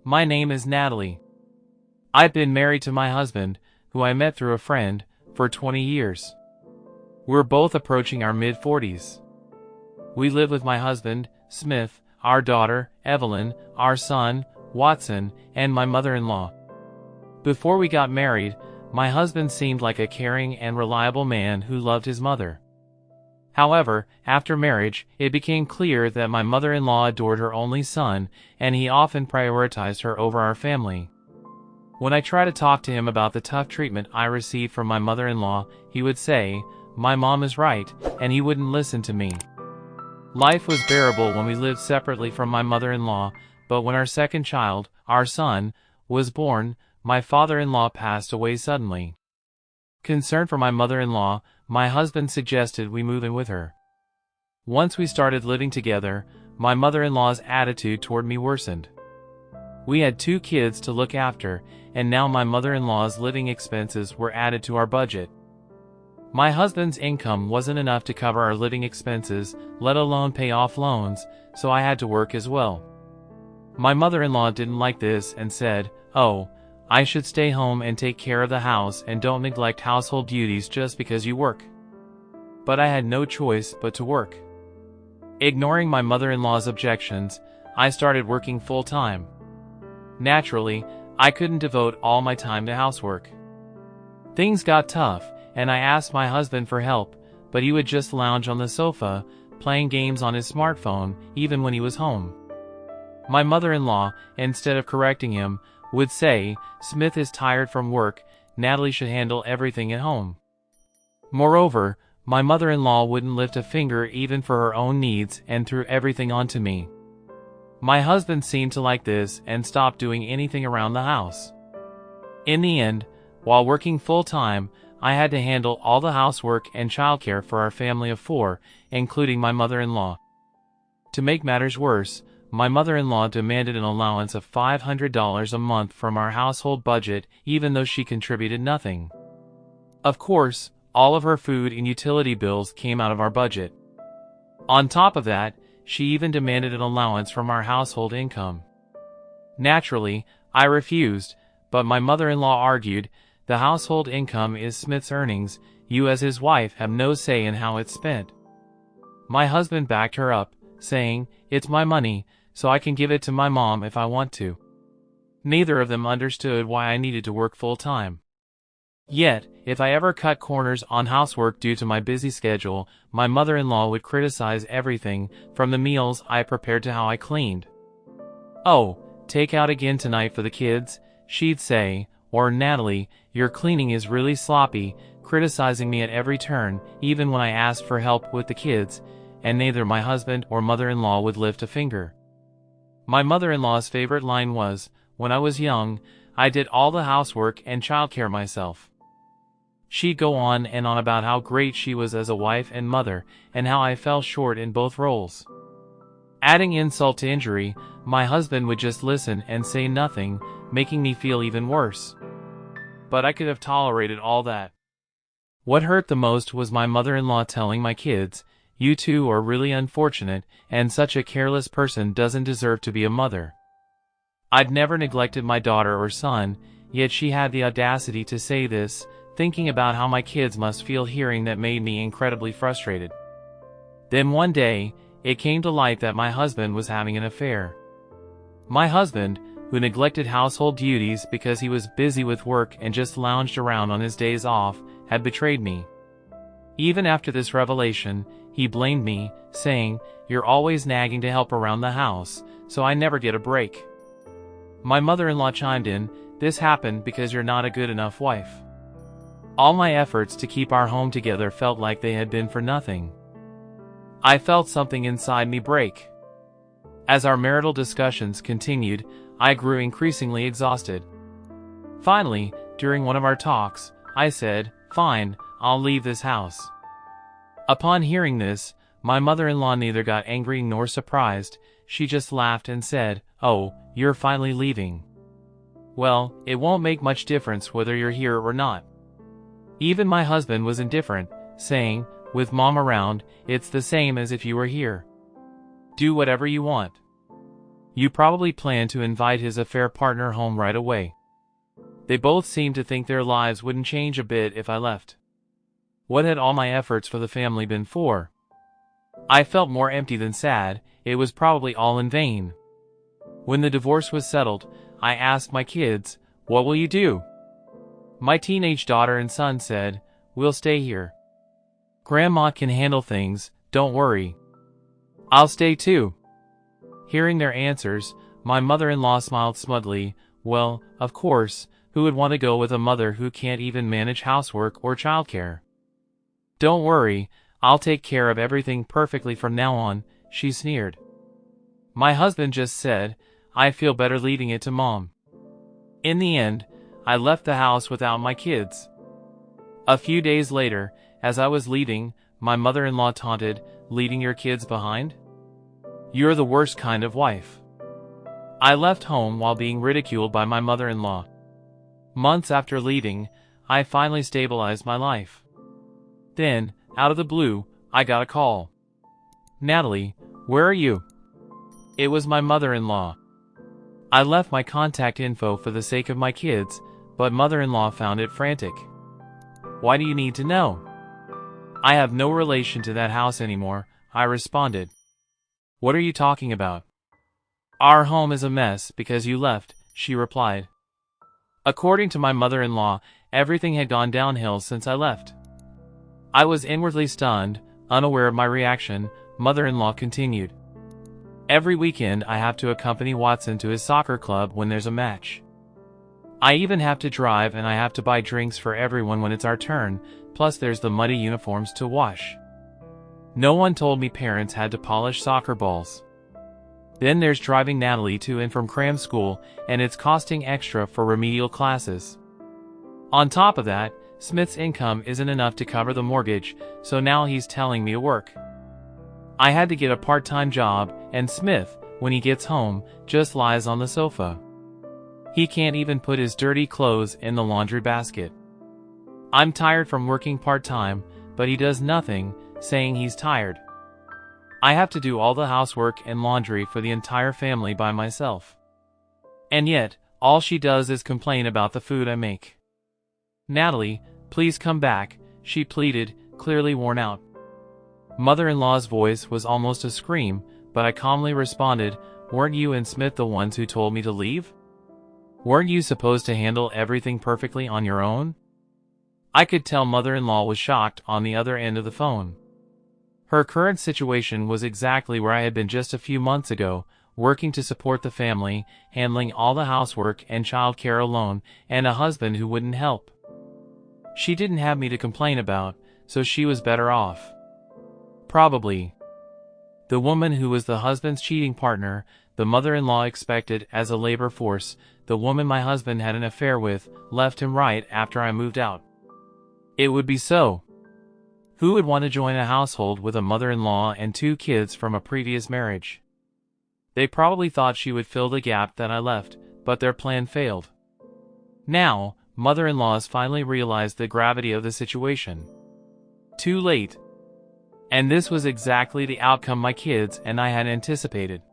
My name is Natalie. I've been married to my husband, who I met through a friend, for 20 years. We're both approaching our mid-40s. We live with my husband, Smith, our daughter, Evelyn, our son, Watson, and my mother-in-law. Before we got married, my husband seemed like a caring and reliable man who loved his mother. However, after marriage, it became clear that my mother-in-law adored her only son, and he often prioritized her over our family. When I tried to talk to him about the tough treatment I received from my mother-in-law, he would say, "My mom is right," and he wouldn't listen to me. Life was bearable when we lived separately from my mother-in-law, but when our second child, our son, was born, my father-in-law passed away suddenly. Concerned for my mother-in-law, my husband suggested we move in with her. Once we started living together, my mother-in-law's attitude toward me worsened. We had 2 kids to look after, and now my mother-in-law's living expenses were added to our budget. My husband's income wasn't enough to cover our living expenses, let alone pay off loans, so I had to work as well. My mother-in-law didn't like this and said, "Oh, I should stay home and take care of the house and don't neglect household duties just because you work." But I had no choice but to work. Ignoring my mother-in-law's objections, I started working full-time. Naturally, I couldn't devote all my time to housework. Things got tough, and I asked my husband for help, but he would just lounge on the sofa, playing games on his smartphone, even when he was home. My mother-in-law, instead of correcting him, would say, "Smith is tired from work, Natalie should handle everything at home." Moreover, my mother-in-law wouldn't lift a finger even for her own needs and threw everything onto me. My husband seemed to like this and stopped doing anything around the house. In the end, while working full-time, I had to handle all the housework and childcare for our family of 4, including my mother-in-law. To make matters worse, my mother-in-law demanded an allowance of $500 a month from our household budget, even though she contributed nothing. Of course, all of her food and utility bills came out of our budget. On top of that, she even demanded an allowance from our household income. Naturally, I refused, but my mother-in-law argued, "The household income is Smith's earnings, you as his wife have no say in how it's spent." My husband backed her up, saying, "It's my money, so I can give it to my mom if I want to." Neither of them understood why I needed to work full-time. Yet, if I ever cut corners on housework due to my busy schedule, my mother-in-law would criticize everything, from the meals I prepared to how I cleaned. "Oh, take out again tonight for the kids," she'd say, or "Natalie, your cleaning is really sloppy," criticizing me at every turn, even when I asked for help with the kids, and neither my husband or mother-in-law would lift a finger. My mother-in-law's favorite line was, "When I was young, I did all the housework and childcare myself." She'd go on and on about how great she was as a wife and mother, and how I fell short in both roles. Adding insult to injury, my husband would just listen and say nothing, making me feel even worse. But I could have tolerated all that. What hurt the most was my mother-in-law telling my kids, "You two are really unfortunate, and such a careless person doesn't deserve to be a mother." I'd never neglected my daughter or son, yet she had the audacity to say this. Thinking about how my kids must feel hearing that made me incredibly frustrated. Then one day, it came to light that my husband was having an affair. My husband, who neglected household duties because he was busy with work and just lounged around on his days off, had betrayed me. Even after this revelation, he blamed me, saying, "You're always nagging to help around the house, so I never get a break." My mother-in-law chimed in, "This happened because you're not a good enough wife." All my efforts to keep our home together felt like they had been for nothing. I felt something inside me break. As our marital discussions continued, I grew increasingly exhausted. Finally, during one of our talks, I said, "Fine, I'll leave this house." Upon hearing this, my mother-in-law neither got angry nor surprised. She just laughed and said, "Oh, you're finally leaving. Well, it won't make much difference whether you're here or not." Even my husband was indifferent, saying, "With mom around, it's the same as if you were here. Do whatever you want." You probably plan to invite his affair partner home right away. They both seemed to think their lives wouldn't change a bit if I left. What had all my efforts for the family been for? I felt more empty than sad. It was probably all in vain. When the divorce was settled, I asked my kids, "What will you do?" My teenage daughter and son said, "We'll stay here. Grandma can handle things, don't worry." "I'll stay too." Hearing their answers, my mother-in-law smiled smugly. Well, of course, who would want to go with a mother who can't even manage housework or childcare? "Don't worry, I'll take care of everything perfectly from now on," she sneered. My husband just said, "I feel better leaving it to Mom." In the end, I left the house without my kids. A few days later, as I was leaving, my mother-in-law taunted, "Leaving your kids behind? You're the worst kind of wife." I left home while being ridiculed by my mother-in-law. Months after leaving, I finally stabilized my life. Then, out of the blue, I got a call. "Natalie, where are you?" It was my mother-in-law. I left my contact info for the sake of my kids, but mother-in-law found it frantic. "Why do you need to know?" "I have no relation to that house anymore," I responded. "What are you talking about?" "Our home is a mess because you left," she replied. According to my mother-in-law, everything had gone downhill since I left. I was inwardly stunned, unaware of my reaction. Mother-in-law continued. "Every weekend I have to accompany Watson to his soccer club when there's a match. I even have to drive and I have to buy drinks for everyone when it's our turn, plus there's the muddy uniforms to wash. No one told me parents had to polish soccer balls. Then there's driving Natalie to and from cram school, and it's costing extra for remedial classes. On top of that, Smith's income isn't enough to cover the mortgage, so now he's telling me to work. I had to get a part-time job, and Smith, when he gets home, just lies on the sofa. He can't even put his dirty clothes in the laundry basket. I'm tired from working part-time, but he does nothing, saying he's tired. I have to do all the housework and laundry for the entire family by myself. And yet, all she does is complain about the food I make. "Natalie, please come back," she pleaded, clearly worn out. Mother-in-law's voice was almost a scream, but I calmly responded, "Weren't you and Smith the ones who told me to leave? Weren't you supposed to handle everything perfectly on your own?" I could tell mother-in-law was shocked on the other end of the phone. Her current situation was exactly where I had been just a few months ago, working to support the family, handling all the housework and childcare alone, and a husband who wouldn't help. She didn't have me to complain about, so she was better off. Probably. The woman who was the husband's cheating partner, the mother-in-law expected as a labor force, the woman my husband had an affair with, left him right after I moved out. It would be so. Who would want to join a household with a mother-in-law and 2 kids from a previous marriage? They probably thought she would fill the gap that I left, but their plan failed. Now, mother-in-laws finally realized the gravity of the situation. Too late. And this was exactly the outcome my kids and I had anticipated.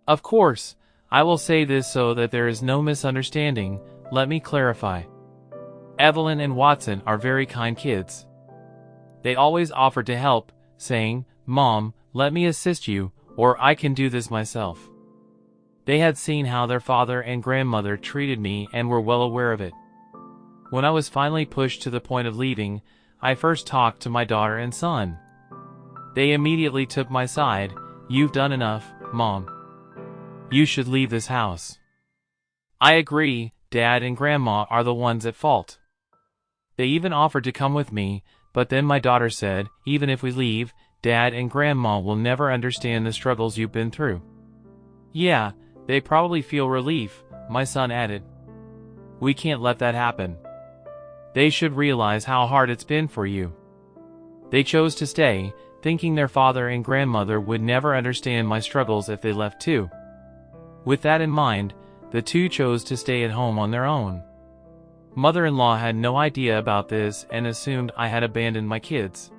Of course, I will say this so that there is no misunderstanding. Let me clarify. Evelyn and Watson are very kind kids. They always offered to help, saying, "Mom, let me assist you, or I can do this myself." They had seen how their father and grandmother treated me and were well aware of it. When I was finally pushed to the point of leaving, I first talked to my daughter and son. They immediately took my side. "You've done enough, Mom. You should leave this house." I agree, Dad and Grandma are the ones at fault. They even offered to come with me, but then my daughter said, "Even if we leave, Dad and Grandma will never understand the struggles you've been through." "Yeah, they probably feel relief," my son added. "We can't let that happen. They should realize how hard it's been for you." They chose to stay, thinking their father and grandmother would never understand my struggles if they left too. With that in mind, the 2 chose to stay at home on their own. Mother-in-law had no idea about this and assumed I had abandoned my kids.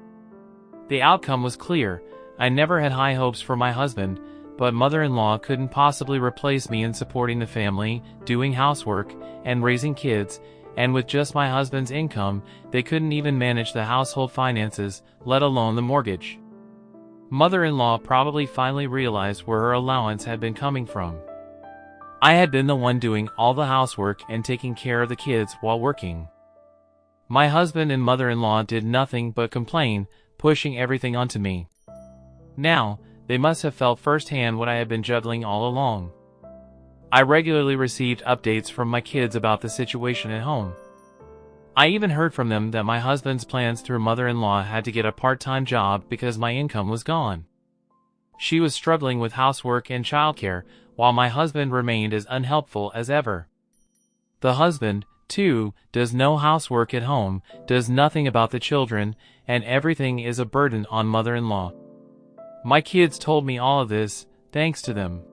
The outcome was clear. I never had high hopes for my husband, but mother-in-law couldn't possibly replace me in supporting the family, doing housework, and raising kids, and with just my husband's income, they couldn't even manage the household finances, let alone the mortgage. Mother-in-law probably finally realized where her allowance had been coming from. I had been the one doing all the housework and taking care of the kids while working. My husband and mother-in-law did nothing but complain, pushing everything onto me. Now, they must have felt firsthand what I had been juggling all along. I regularly received updates from my kids about the situation at home. I even heard from them that my husband's plans through mother-in-law had to get a part-time job because my income was gone. She was struggling with housework and childcare, while my husband remained as unhelpful as ever. The husband, too, does no housework at home, does nothing about the children, and everything is a burden on mother-in-law. My kids told me all of this, thanks to them.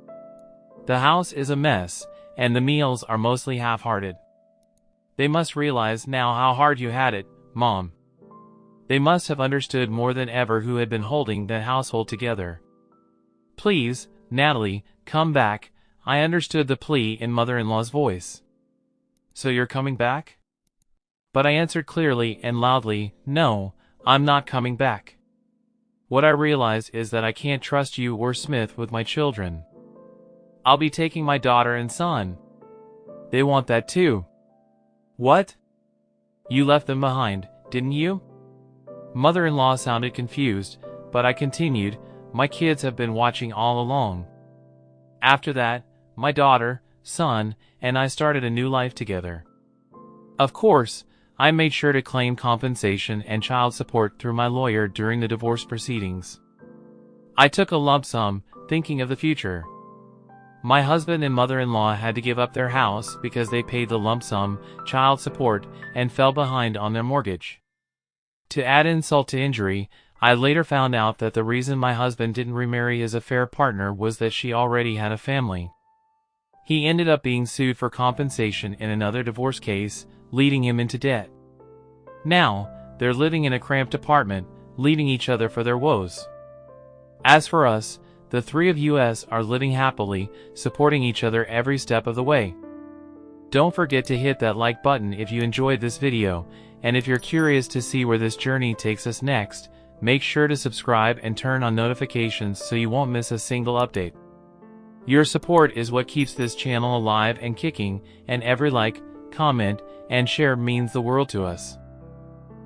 The house is a mess, and the meals are mostly half-hearted. They must realize now how hard you had it, Mom. They must have understood more than ever who had been holding that household together. Please, Natalie, come back. I understood the plea in mother-in-law's voice. So you're coming back? But I answered clearly and loudly, no, I'm not coming back. What I realize is that I can't trust you or Smith with my children. I'll be taking my daughter and son. They want that too. What? You left them behind, didn't you? Mother-in-law sounded confused, but I continued, my kids have been watching all along. After that, my daughter, son, and I started a new life together. Of course, I made sure to claim compensation and child support through my lawyer during the divorce proceedings. I took a lump sum, thinking of the future. My husband and mother-in-law had to give up their house because they paid the lump sum, child support, and fell behind on their mortgage. To add insult to injury, I later found out that the reason my husband didn't remarry his affair partner was that she already had a family. He ended up being sued for compensation in another divorce case, leading him into debt. Now, they're living in a cramped apartment, leaving each other for their woes. As for us, the three of us are living happily, supporting each other every step of the way. Don't forget to hit that like button if you enjoyed this video, and if you're curious to see where this journey takes us next, make sure to subscribe and turn on notifications so you won't miss a single update. Your support is what keeps this channel alive and kicking, and every like, comment, and share means the world to us.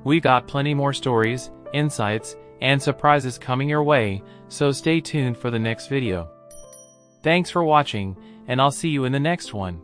We've got plenty more stories, insights, and surprises coming your way, so stay tuned for the next video. Thanks for watching, and I'll see you in the next one.